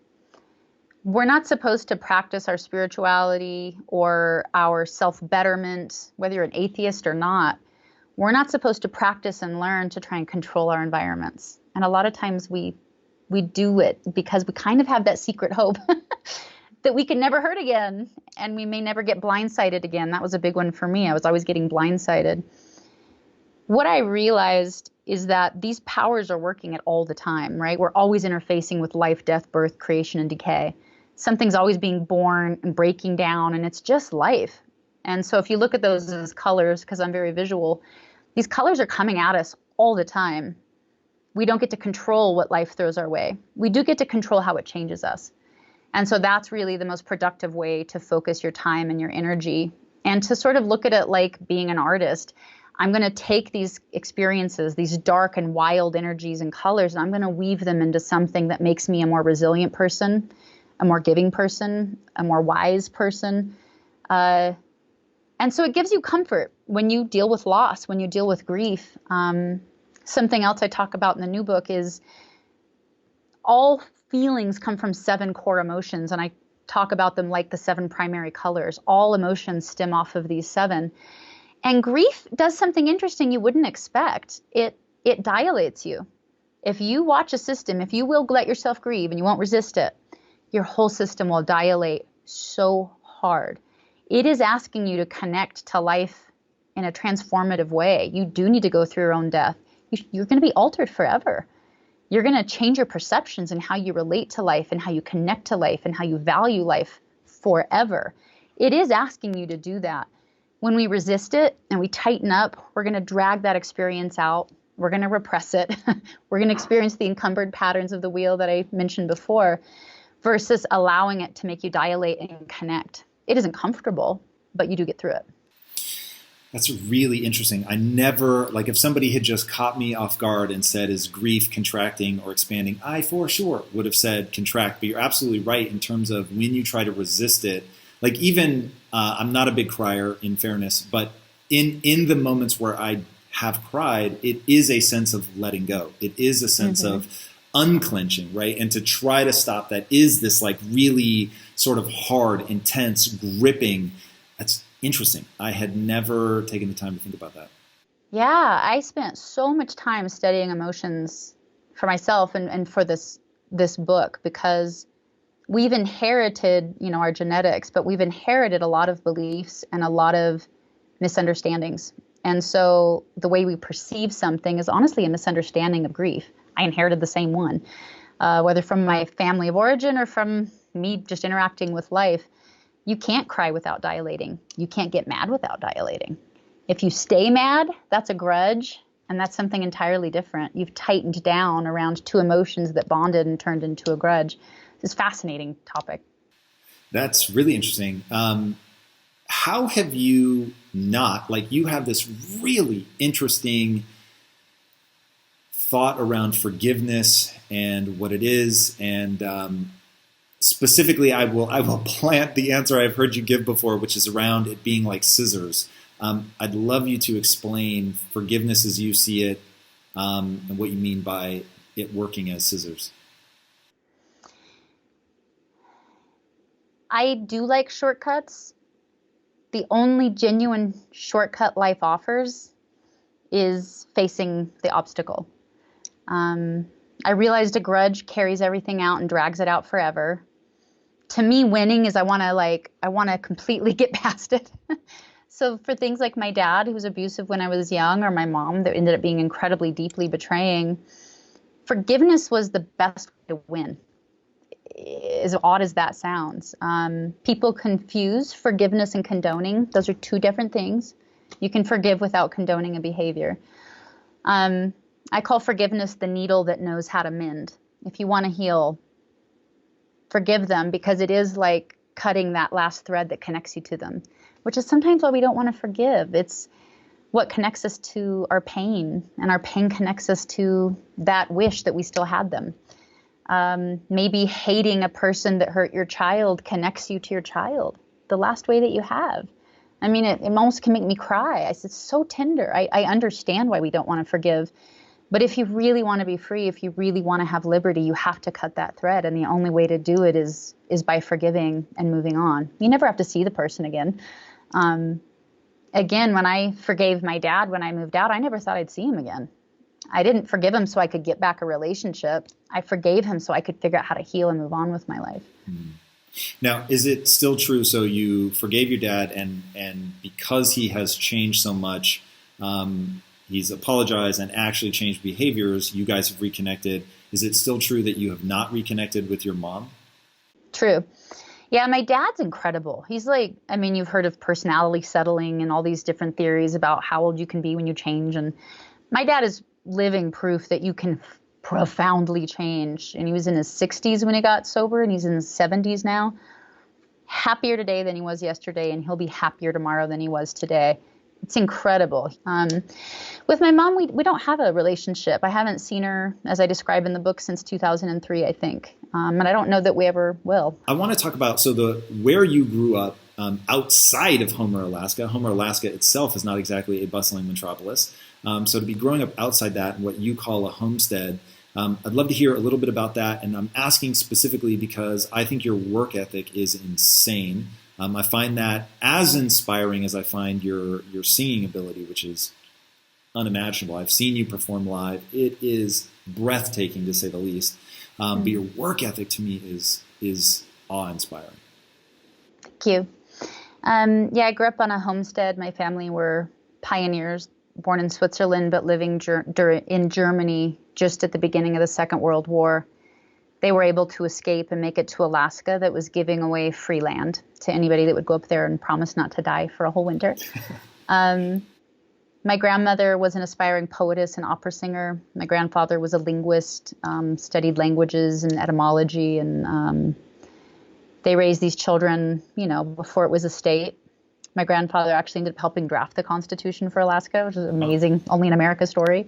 We're not supposed to practice our spirituality or our self-betterment, whether you're an atheist or not. We're not supposed to practice and learn to try and control our environments. And a lot of times we do it because we kind of have that secret hope that we can never hurt again and we may never get blindsided again. That was a big one for me. I was always getting blindsided. What I realized is that these powers are working at all the time, right? We're always interfacing with life, death, birth, creation, and decay. Something's always being born and breaking down, and it's just life. And so if you look at those as colors, because I'm very visual, these colors are coming at us all the time. We don't get to control what life throws our way. We do get to control how it changes us. And so that's really the most productive way to focus your time and your energy and to sort of look at it like being an artist. I'm going to take these experiences, these dark and wild energies and colors, and I'm going to weave them into something that makes me a more resilient person, a more giving person, a more wise person. And so it gives you comfort when you deal with loss, when you deal with grief. Something else I talk about in the new book is all feelings come from 7 core emotions, and I talk about them like the 7 primary colors. All emotions stem off of these 7. And grief does something interesting you wouldn't expect. It dilates you. If you watch a system, if you will let yourself grieve and you won't resist it, your whole system will dilate so hard. It is asking you to connect to life in a transformative way. You do need to go through your own death. You're going to be altered forever. You're going to change your perceptions and how you relate to life and how you connect to life and how you value life forever. It is asking you to do that. When we resist it and we tighten up, we're going to drag that experience out We're going to repress it. We're going to experience the encumbered patterns of the wheel that I mentioned before, versus allowing it to make you dilate and connect. It isn't comfortable, but you do get through it. That's really interesting. I never, like if somebody had just caught me off guard and said, is grief contracting or expanding? I for sure would have said contract, but you're absolutely right in terms of when you try to resist it. Like even, I'm not a big crier in fairness, but in the moments where I have cried, it is a sense of letting go. It is a sense of unclenching, right? And to try to stop that is this like really sort of hard, intense, gripping. That's interesting. I had never taken the time to think about that. Yeah, I spent so much time studying emotions for myself and for this book, because we've inherited, our genetics, but we've inherited a lot of beliefs and a lot of misunderstandings. And so the way we perceive something is honestly a misunderstanding of grief. I inherited the same one, whether from my family of origin or from me just interacting with life. You can't cry without dilating. You can't get mad without dilating. If you stay mad, that's a grudge, and that's something entirely different. You've tightened down around two emotions that bonded and turned into a grudge. This is a fascinating topic. That's really interesting. How have you not, like you have this really interesting thought around forgiveness and what it is, and specifically, I will plant the answer I've heard you give before, which is around it being like scissors. I'd love you to explain forgiveness as you see it, and what you mean by it working as scissors. I do like shortcuts. The only genuine shortcut life offers is facing the obstacle. I realized a grudge carries everything out and drags it out forever. To me, winning is I want to completely get past it. So for things like my dad, who was abusive when I was young, or my mom that ended up being incredibly deeply betraying, forgiveness was the best way to win, as odd as that sounds. People confuse forgiveness and condoning. Those are two different things. You can forgive without condoning a behavior. I call forgiveness the needle that knows how to mend. If you want to heal, forgive them, because it is like cutting that last thread that connects you to them, which is sometimes why we don't want to forgive. It's what connects us to our pain, and our pain connects us to that wish that we still had them. Maybe hating a person that hurt your child connects you to your child, the last way that you have. I mean, it almost can make me cry. It's so tender. I understand why we don't want to forgive. But if you really want to be free, if you really want to have liberty, you have to cut that thread. And the only way to do it is by forgiving and moving on. You never have to see the person again. Again, when I forgave my dad when I moved out, I never thought I'd see him again. I didn't forgive him so I could get back a relationship. I forgave him so I could figure out how to heal and move on with my life. Now, is it still true? So you forgave your dad, and because he has changed so much, he's apologized and actually changed behaviors, you guys have reconnected. Is it still true that you have not reconnected with your mom? True. Yeah, my dad's incredible. He's like, I mean, you've heard of personality settling and all these different theories about how old you can be when you change. And my dad is living proof that you can profoundly change. And he was in his 60s when he got sober, and he's in his 70s now. Happier today than he was yesterday, and he'll be happier tomorrow than he was today. It's incredible. With my mom, we don't have a relationship. I haven't seen her, as I describe in the book, since 2003, I think. And I don't know that we ever will. I want to talk about where you grew up outside of Homer, Alaska. Homer, Alaska itself is not exactly a bustling metropolis. So to be growing up outside that, and what you call a homestead, I'd love to hear a little bit about that. And I'm asking specifically because I think your work ethic is insane. I find that as inspiring as I find your singing ability, which is unimaginable. I've seen you perform live. It is breathtaking, to say the least. But your work ethic to me is awe-inspiring. Thank you. I grew up on a homestead. My family were pioneers, born in Switzerland, but living in Germany just at the beginning of the Second World War. They were able to escape and make it to Alaska that was giving away free land to anybody that would go up there and promise not to die for a whole winter. My grandmother was an aspiring poetess and opera singer. My grandfather was a linguist, studied languages and etymology, and they raised these children, before it was a state. My grandfather actually ended up helping draft the Constitution for Alaska, which is amazing, only in America story.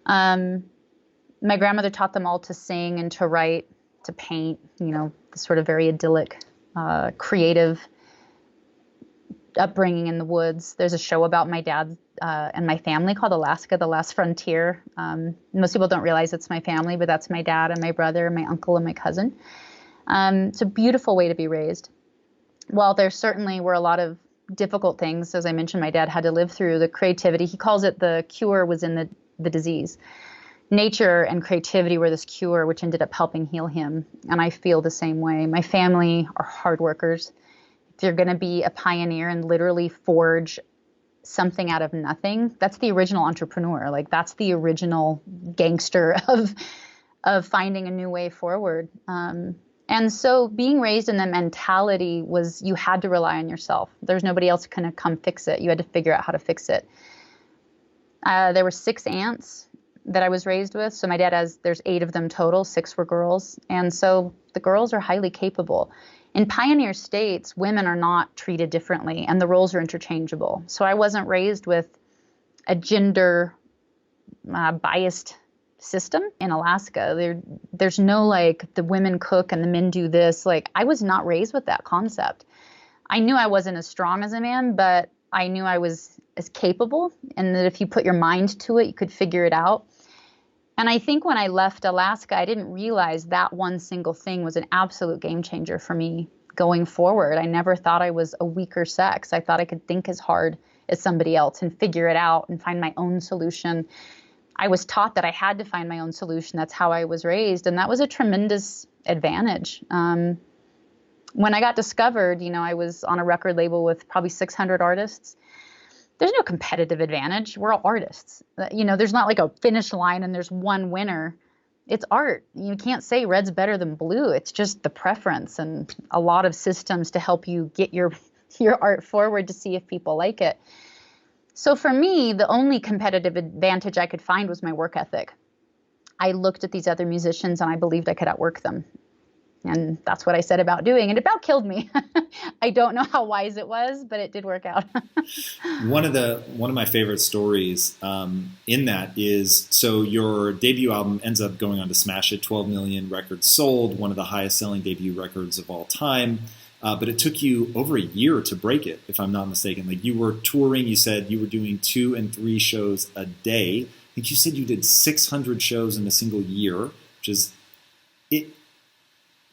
My grandmother taught them all to sing and to write, to paint, the sort of very idyllic, creative upbringing in the woods. There's a show about my dad and my family called Alaska, The Last Frontier. Most people don't realize it's my family, but that's my dad and my brother and my uncle and my cousin. It's a beautiful way to be raised. While there certainly were a lot of difficult things, as I mentioned, my dad had to live through, the creativity, he calls it the cure was in the disease. Nature and creativity were this cure, which ended up helping heal him. And I feel the same way. My family are hard workers. If you're going to be a pioneer and literally forge something out of nothing, that's the original entrepreneur. Like, that's the original gangster of finding a new way forward. And so being raised in the mentality was you had to rely on yourself. There's nobody else going to come fix it. You had to figure out how to fix it. There were 6 aunts that I was raised with. So my dad there's 8 of them total, 6 were girls. And so the girls are highly capable. In pioneer states, women are not treated differently and the roles are interchangeable. So I wasn't raised with a gender biased system in Alaska. There's no like the women cook and the men do this. Like, I was not raised with that concept. I knew I wasn't as strong as a man, but I knew I was as capable and that if you put your mind to it, you could figure it out. And I think when I left Alaska, I didn't realize that one single thing was an absolute game changer for me going forward. I never thought I was a weaker sex. I thought I could think as hard as somebody else and figure it out and find my own solution. I was taught that I had to find my own solution. That's how I was raised. And that was a tremendous advantage. When I got discovered, I was on a record label with probably 600 artists. There's no competitive advantage. We're all artists. There's not like a finish line and there's one winner. It's art. You can't say red's better than blue. It's just the preference and a lot of systems to help you get your art forward to see if people like it. So for me, the only competitive advantage I could find was my work ethic. I looked at these other musicians and I believed I could outwork them. And that's what I set about doing. And it about killed me. I don't know how wise it was, but it did work out. One of my favorite stories in that is, so your debut album ends up going on to smash it, 12 million records sold, one of the highest selling debut records of all time. But it took you over a year to break it, if I'm not mistaken. Like, you were touring, you said you were doing 2 and 3 shows a day. I think you said you did 600 shows in a single year, which is it.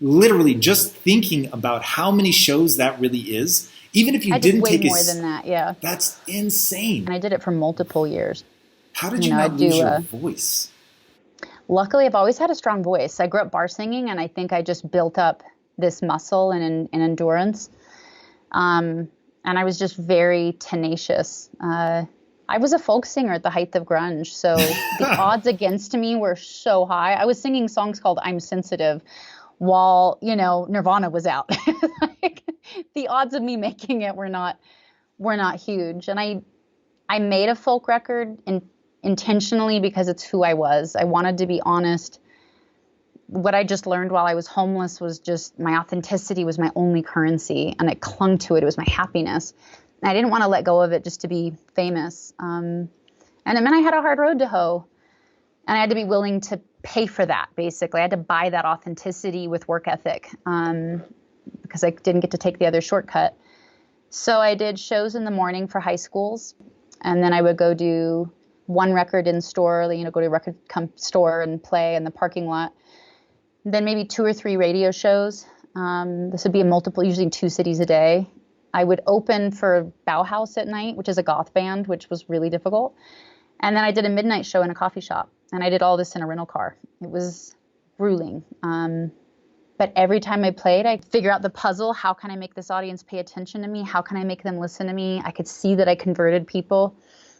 Literally, just thinking about how many shows that really is, even if you didn't take way more than that, yeah. That's insane. And I did it for multiple years. How did you not lose your voice? Luckily, I've always had a strong voice. I grew up bar singing, and I think I just built up this muscle and endurance. And I was just very tenacious. I was a folk singer at the height of grunge, so the odds against me were so high. I was singing songs called I'm Sensitive while, Nirvana was out. Like, the odds of me making it were not huge. And I made a folk record intentionally because it's who I was. I wanted to be honest. What I just learned while I was homeless was just my authenticity was my only currency, and I clung to it. It was my happiness. And I didn't want to let go of it just to be famous. And it meant I had a hard road to hoe, and I had to be willing to pay for that, basically. I had to buy that authenticity with work ethic because I didn't get to take the other shortcut. So I did shows in the morning for high schools, and then I would go do one record in store, go to a record store and play in the parking lot. Then maybe 2 or 3 radio shows. This would be usually 2 cities a day. I would open for Bauhaus at night, which is a goth band, which was really difficult. And then I did a midnight show in a coffee shop. And I did all this in a rental car. It was grueling. But every time I played, I'd figure out the puzzle. How can I make this audience pay attention to me? How can I make them listen to me? I could see that I converted people.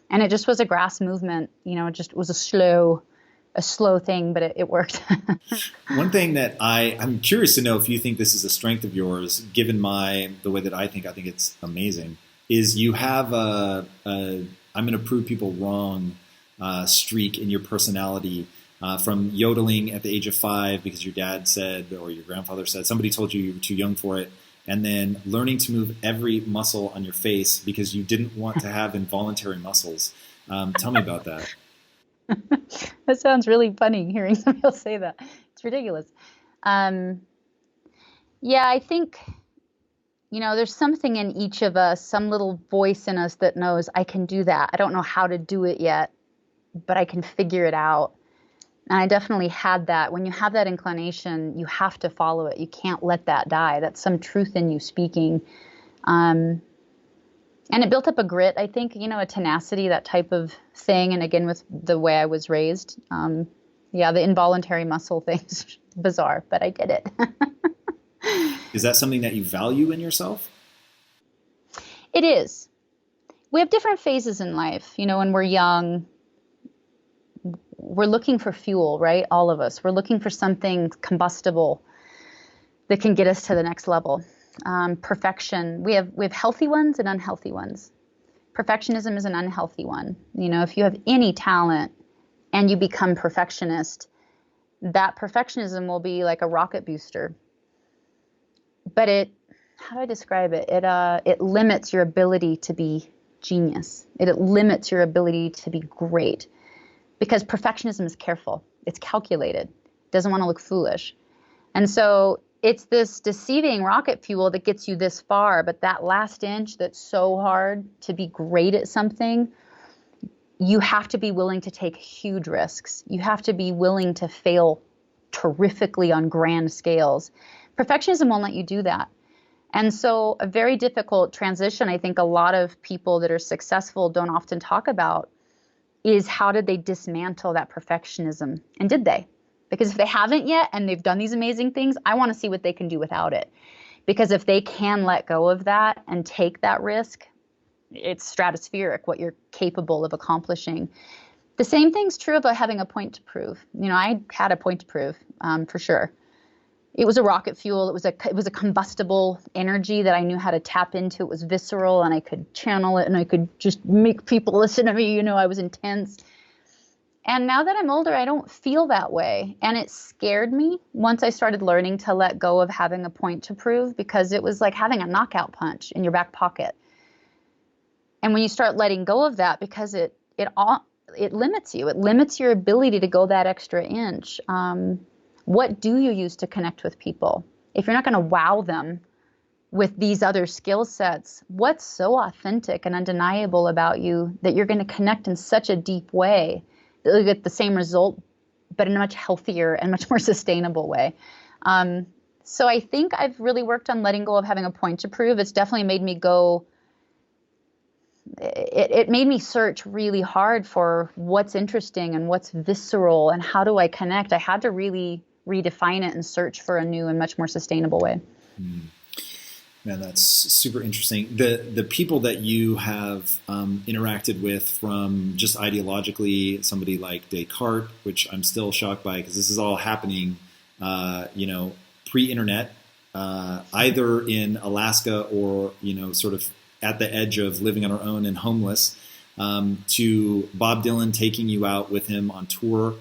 And it just was a grass movement. It just was a slow thing, but it worked. One thing that I'm curious to know if you think this is a strength of yours, given the way that I think it's amazing, is you have I'm going to prove people wrong streak in your personality, from yodeling at the age of 5 because your dad said or your grandfather said, somebody told you were too young for it, and then learning to move every muscle on your face because you didn't want to have involuntary muscles. Tell me about that. That sounds really funny hearing somebody else say that. It's ridiculous. Yeah, I think, there's something in each of us, some little voice in us that knows I can do that. I don't know how to do it yet, but I can figure it out. And I definitely had that. When you have that inclination, you have to follow it. You can't let that die. That's some truth in you speaking. And it built up a grit, I think, a tenacity, that type of thing. And again, with the way I was raised, the involuntary muscle thing's bizarre, but I did it. Is that something that you value in yourself? It is. We have different phases in life. When we're young, we're looking for fuel, right? All of us. We're looking for something combustible that can get us to the next level. Perfection. We have healthy ones and unhealthy ones. Perfectionism is an unhealthy one. If you have any talent and you become perfectionist, that perfectionism will be like a rocket booster. But how do I describe it? It limits your ability to be genius. It limits your ability to be great. Because perfectionism is careful. It's calculated. It doesn't want to look foolish. And so it's this deceiving rocket fuel that gets you this far, but that last inch that's so hard to be great at something, you have to be willing to take huge risks. You have to be willing to fail terrifically on grand scales. Perfectionism won't let you do that. And so a very difficult transition, I think a lot of people that are successful don't often talk about, is how did they dismantle that perfectionism? And did they? Because if they haven't yet and they've done these amazing things, I want to see what they can do without it. Because if they can let go of that and take that risk, it's stratospheric what you're capable of accomplishing. The same thing's true about having a point to prove. I had a point to prove, for sure. It was a rocket fuel. It was a combustible energy that I knew how to tap into. It was visceral, and I could channel it, and I could just make people listen to me. I was intense. And now that I'm older, I don't feel that way. And it scared me once I started learning to let go of having a point to prove, because it was like having a knockout punch in your back pocket. And when you start letting go of that, because it limits you, it limits your ability to go that extra inch. What do you use to connect with people? If you're not going to wow them with these other skill sets, what's so authentic and undeniable about you that you're going to connect in such a deep way that you'll get the same result, but in a much healthier and much more sustainable way? So I think I've really worked on letting go of having a point to prove. It's definitely made me go, it made me search really hard for what's interesting and what's visceral and how do I connect. I had to really redefine it and search for a new and much more sustainable way. Man, that's super interesting. The people that you have interacted with, from just ideologically, somebody like Descartes, which I'm still shocked by because this is all happening, pre-internet, either in Alaska or, sort of at the edge of living on our own and homeless, to Bob Dylan taking you out with him on tour.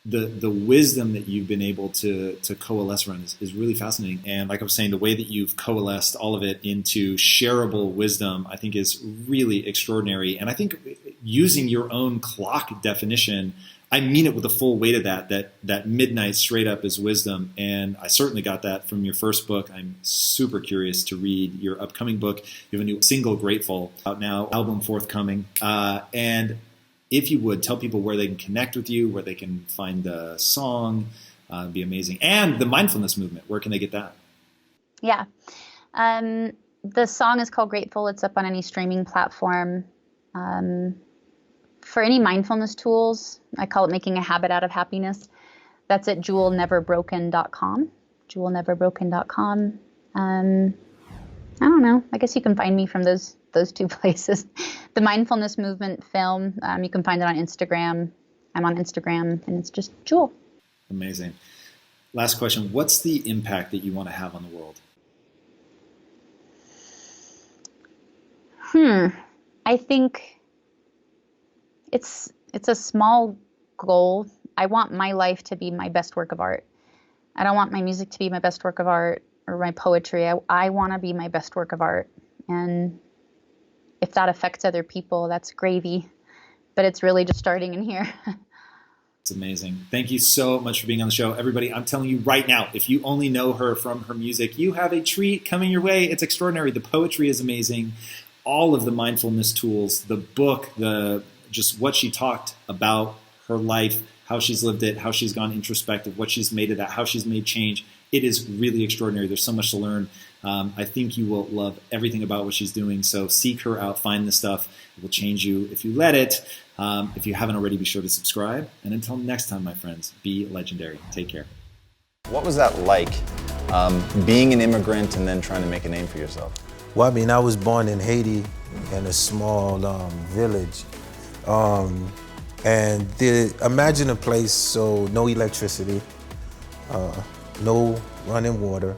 The wisdom that you've been able to coalesce around is really fascinating. And like I was saying, the way that you've coalesced all of it into shareable wisdom, I think is really extraordinary. And I think using your own clock definition, I mean it with the full weight of that midnight straight up is wisdom. And I certainly got that from your first book. I'm super curious to read your upcoming book. You have a new single, Grateful, out now, album forthcoming. And if you would, tell people where they can connect with you, where they can find the song, it'd be amazing. And the mindfulness movement, where can they get that? Yeah. The song is called Grateful. It's up on any streaming platform. For any mindfulness tools, I call it making a habit out of happiness. That's at jewelneverbroken.com. Jewelneverbroken.com. I don't know. I guess you can find me from those two places. The Mindfulness Movement film, you can find it on Instagram. I'm on Instagram, and it's just Jewel. Amazing. Last question. What's the impact that you want to have on the world? I think it's a small goal. I want my life to be my best work of art. I don't want my music to be my best work of art or my poetry. I want to be my best work of art. And if that affects other people, that's gravy. But it's really just starting in here. It's amazing. Thank you so much for being on the show. Everybody, I'm telling you right now, if you only know her from her music, you have a treat coming your way. It's extraordinary. The poetry is amazing. All of the mindfulness tools, the book, just what she talked about her life, how she's lived it, how she's gone introspective, what she's made it at, how she's made change. It is really extraordinary. There's so much to learn. I think you will love everything about what she's doing. So seek her out, find the stuff. It will change you if you let it. If you haven't already, be sure to subscribe. And until next time, my friends, be legendary. Take care. What was that like, being an immigrant and then trying to make a name for yourself? Well, I mean, I was born in Haiti in a small village. Imagine a place, so no electricity, no running water,